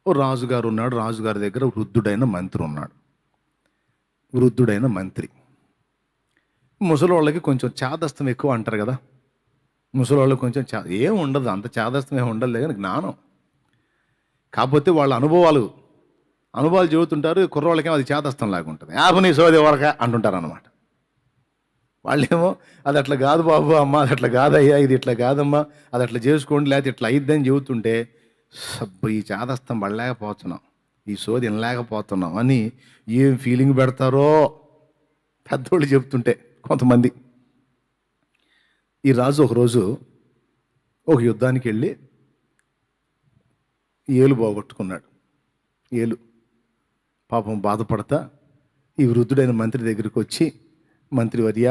ఓ రాజుగారు ఉన్నాడు. రాజుగారి దగ్గర వృద్ధుడైన మంత్రి ఉన్నాడు. వృద్ధుడైన మంత్రి. ముసలోళ్ళకి కొంచెం చాదస్తం ఎక్కువ అంటారు కదా. ముసలోళ్ళకి కొంచెం ఏం ఉండదు, అంత చాదస్తం ఏమి ఉండదు కానీ జ్ఞానం. కాకపోతే వాళ్ళ అనుభవాలు చెబుతుంటారు. కుర్రోళ్ళకేమో అది చేతస్థం లాగా ఉంటుంది. నీ సోది వరక అంటుంటారు అనమాట. వాళ్ళేమో అది అట్లా కాదు బాబు, అమ్మ అది అట్లా కాదయ్యా, ఇది ఇట్లా కాదమ్మా, అది అట్లా చేసుకోండి, లేకపోతే ఇట్లా అయిద్దని చెబుతుంటే ఈ చేతస్థం పడలేకపోతున్నాం, ఈ సోది వినలేకపోతున్నాం అని ఏం ఫీలింగ్ పెడతారో పెద్దోళ్ళు చెప్తుంటే కొంతమంది. ఈ రాజు ఒకరోజు ఒక యుద్ధానికి వెళ్ళి ఏలు పోగొట్టుకున్నాడు. ఏలు పాపం బాధపడతా ఈ వృద్ధుడైన మంత్రి దగ్గరికి వచ్చి, మంత్రివర్య,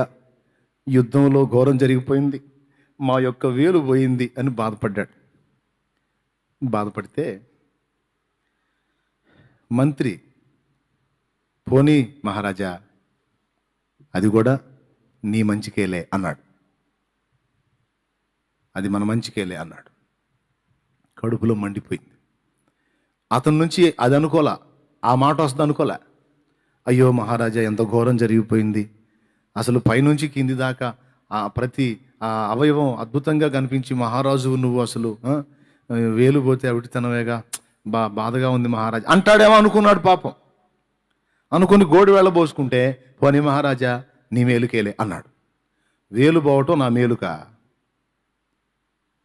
యుద్ధంలో ఘోరం జరిగిపోయింది, మా యొక్క వేలు పోయింది అని బాధపడ్డాడు. బాధపడితే మంత్రి, పోనీ మహారాజా, అది కూడా నీ మంచికేలే అన్నాడు. అది మన మంచికేలే అన్నాడు. కడుపులో మండిపోయింది. అతని నుంచి అది అనుకోలే, ఆ మాట వస్తుంది అనుకోలే. అయ్యో మహారాజా, ఎంత ఘోరం జరిగిపోయింది, అసలు పైనుంచి కింది దాకా ప్రతి అవయవం అద్భుతంగా కనిపించి మహారాజు నువ్వు అసలు వేలు పోతే అవిటితనవేగా, బాధగా ఉంది మహారాజా అంటాడేమో అనుకున్నాడు పాపం. అనుకుని గోడు వెళ్ళబోసుకుంటే, పోనీ మహారాజా నీ మేలుకేలే అన్నాడు. వేలు పోవటం నా మేలుకా?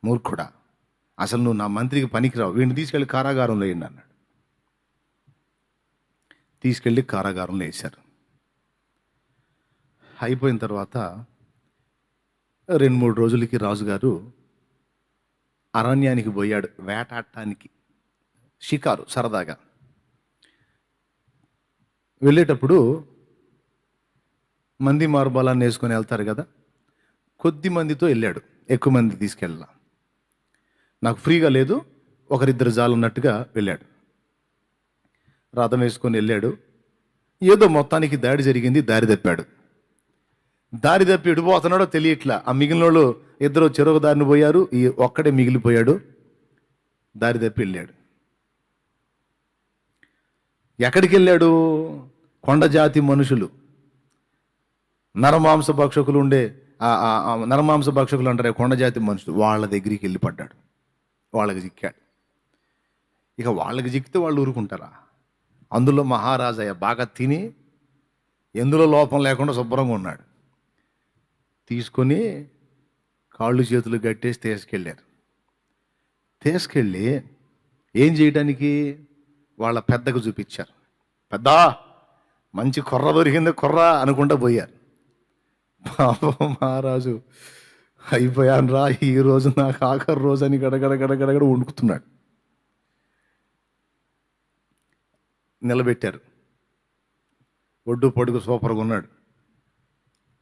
మూర్ఖుడా, అసలు నువ్వు నా మంత్రికి పనికిరావు, వీడిని తీసుకెళ్ళి కారాగారంలో వేయండి అన్నాడు. తీసుకెళ్ళి కారాగారంలో వేశారు. అయిపోయిన తర్వాత 2-3 రోజులకి రాజుగారు అరణ్యానికి పోయాడు వేటాడటానికి, షికారు సరదాగా. వెళ్ళేటప్పుడు మంది మార్బలాన్ని వేసుకొని వెళ్తారు కదా, కొద్ది మందితో వెళ్ళాడు, ఎక్కువ మంది తీసుకెళ్ళా. నాకు ఫ్రీగా లేదు, ఒకరిద్దరు జాలున్నట్టుగా వెళ్ళాడు. రథం వేసుకొని వెళ్ళాడు. ఏదో మొత్తానికి దాడి జరిగింది, దారి తప్పాడు. దారి తప్పి ఎడిపోతున్నాడో తెలియట్లా. ఆ మిగిలిన వాళ్ళు ఇద్దరు చెరొక దారిని పోయారు, ఈ ఒక్కడే మిగిలిపోయాడు. దారి తప్పి వెళ్ళాడు. ఎక్కడికి వెళ్ళాడు? కొండ జాతి మనుషులు, నరమాంస భక్షకులు ఉండే నరమాంస భక్షకులు అంటారు కొండ జాతి మనుషులు, వాళ్ళ దగ్గరికి వెళ్ళి పడ్డాడు. వాళ్ళకి చిక్కాడు. ఇక వాళ్ళకి చిక్కితే వాళ్ళు ఊరుకుంటారా? అందులో మహారాజయ్య బాగా తిని ఎందులో లోపం లేకుండా శుభ్రంగా ఉన్నాడు. తీసుకొని కాళ్ళు చేతులు కట్టేసి తీసుకెళ్ళారు. తీసుకెళ్ళి ఏం చేయడానికి వాళ్ళ పెద్దకు చూపించారు. పెద్ద మంచి కుర్ర దొరికింది, కుర్ర అనుకుంటా పోయారు. పాపం మహారాజు, అయిపోయాను రా, ఈరోజు నాకు ఆఖరి రోజు అని గడగడ వణుకుతున్నాడు. నిలబెట్టారు. ఒడ్డు పొడుగు సూపర్గా ఉన్నాడు.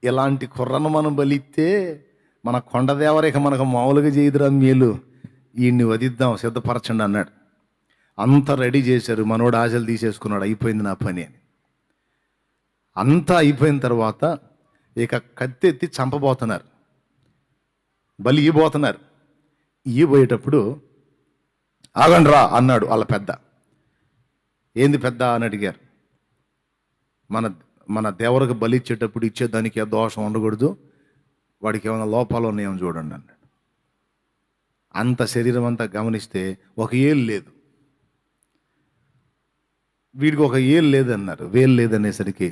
ఇలాంటి కుర్రను మనం బలిస్తే మన కొండదేవరేఖ మనకు మామూలుగా చేయదురా మేలు, ఈయన్ని వదిద్దాం, సిద్ధపరచండి అన్నాడు. అంతా రెడీ చేశారు. మనోడు ఆశలు తీసేసుకున్నాడు, అయిపోయింది నా పని అని. అంతా అయిపోయిన తర్వాత ఇక కత్తెత్తి చంపబోతున్నారు, బలి ఇవ్వబోతున్నారు. ఇవ్వబోయేటప్పుడు ఆగండి రా అన్నాడు వాళ్ళ పెద్ద. ఏంది పెద్ద అని అడిగారు. మన దేవరకు బలి ఇచ్చేటప్పుడు ఇచ్చేదానికి ఏ దోషం ఉండకూడదు, వాడికి ఏమైనా లోపాలు ఉన్నాయేమో చూడండి అన్నాడు. అంత శరీరం అంతా గమనిస్తే ఒక ఏలు లేదు, వీడికి ఒక ఏలు లేదన్నారు. వేలు లేదనేసరికి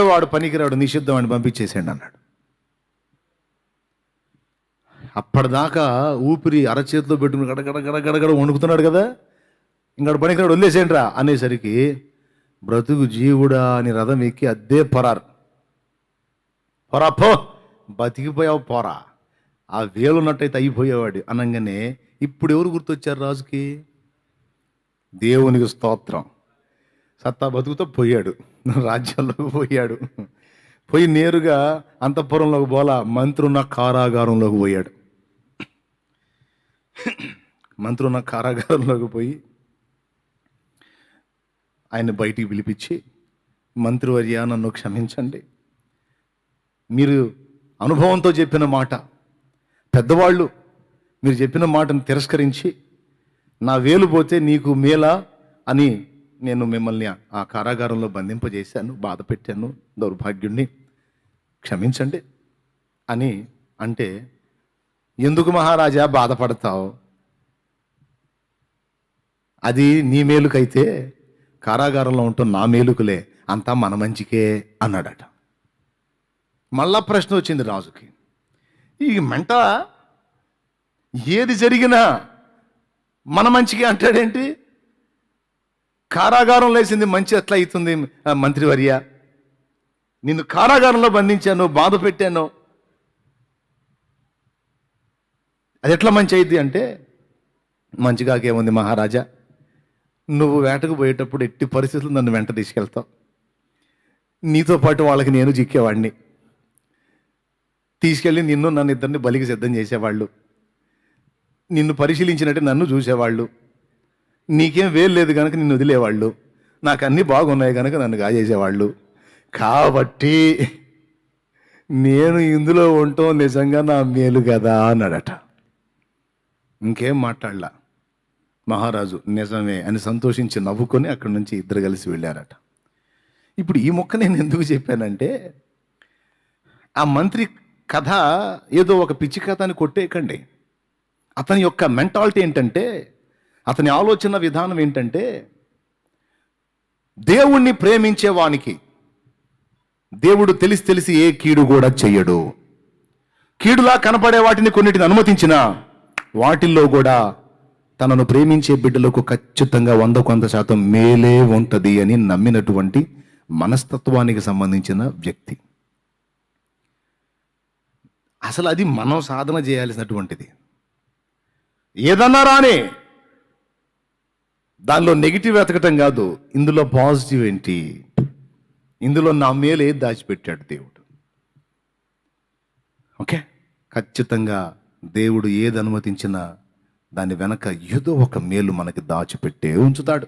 వాడు పనికిరాడు, నిషిద్ధం అని పంపించేసేయండి అన్నాడు. అప్పటిదాకా ఊపిరి అరచేతిలో పెట్టుకుని గడగడ వణుకుతున్నాడు కదా, ఇంకాడు పనికిరాడు వదిలేసేయండి రా అనేసరికి బ్రతుకు జీవుడా అని రథం ఎక్కి అద్దే పొరా పో, బతికిపోయావు పోరా, ఆ వేలున్నట్టయితే అయిపోయేవాడు అనగానే ఇప్పుడు ఎవరు గుర్తొచ్చారు రాజుకి? దేవునికి స్తోత్రం. సత్తా బతుకుతో పోయాడు, రాజ్యంలోకి పోయాడు. పోయి నేరుగా అంతఃపురంలోకి పోలా, మంత్రి ఉన్న కారాగారంలోకి పోయాడు. మంత్రి ఉన్న కారాగారంలోకి పోయి ఆయన బయటికి పిలిపించి, మంత్రివర్య నన్ను క్షమించండి, మీరు అనుభవంతో చెప్పిన మాట, పెద్దవాళ్ళు మీరు చెప్పిన మాటను తిరస్కరించి నా వేలు పోతే నీకు మేలా అని నేను మిమ్మల్ని ఆ కారాగారంలో బంధింపజేశాను, బాధ పెట్టాను, దౌర్భాగ్యుణ్ణి, క్షమించండి అని అంటే, ఎందుకు మహారాజా బాధపడతావు? అది నీ మేలుకైతే కారాగారంలో ఉంటున్న నా మేలుకులే, అంతా మన మంచికే అన్నాడట. మళ్ళా ప్రశ్న వచ్చింది రాజుకి, ఈ మెంట ఏది జరిగినా మన మంచికే అంటాడేంటి? కారాగారం లేసింది మంచి ఎట్లా అవుతుంది మంత్రివర్య? నిన్ను కారాగారంలో బంధించాను, బాధ పెట్టాను, అది ఎట్లా మంచి అయింది అంటే, మంచిగాకేముంది మహారాజా, నువ్వు వేటకు పోయేటప్పుడు ఎట్టి పరిస్థితులు నన్ను వెంట తీసుకెళ్తావు, నీతో పాటు వాళ్ళకి నేను చిక్కేవాడిని, తీసుకెళ్ళి నిన్ను నన్ను ఇద్దరిని బలికి సిద్ధం చేసేవాళ్ళు, నిన్ను పరిశీలించినట్టు నన్ను చూసేవాళ్ళు, నీకేం వేలు లేదు కనుక నిన్ను వదిలేవాళ్ళు, నాకు అన్నీ బాగున్నాయి కనుక నన్ను కాజేసేవాళ్ళు, కాబట్టి నేను ఇందులో ఉండటం నిజంగా నా మేలు కదా అన్నాడట. ఇంకేం మాట్లాడలా. మహారాజు నిజమే అని సంతోషించి నవ్వుకొని అక్కడి నుంచి ఇద్దరు కలిసి వెళ్ళారట. ఇప్పుడు ఈ మొక్క నేను ఎందుకు చెప్పానంటే, ఆ మంత్రి కథ ఏదో ఒక పిచ్చి కథ అని కొట్టేయకండి. అతని యొక్క మెంటాలిటీ ఏంటంటే, అతని ఆలోచన విధానం ఏంటంటే, దేవుణ్ణి ప్రేమించే వానికి దేవుడు తెలిసి ఏ కీడు కూడా చెయ్యడు. కీడులా కనపడే వాటిని కొన్నిటిని అనుమతించినా వాటిల్లో కూడా తనను ప్రేమించే బిడ్డలకు ఖచ్చితంగా 100% మేలే ఉంటుంది అని నమ్మినటువంటి మనస్తత్వానికి సంబంధించిన వ్యక్తి. అసలు అది మనం సాధన చేయాల్సినటువంటిది. ఏదన్నా రాని దానిలో నెగిటివ్ వెతకటం కాదు, ఇందులో పాజిటివ్ ఏంటి, ఇందులో నా మేలు ఏది దాచిపెట్టాడు దేవుడు. ఓకే, ఖచ్చితంగా దేవుడు ఏది అనుమతించినా దాని వెనక ఏదో ఒక మేలు మనకి దాచిపెట్టే ఉంచుతాడు.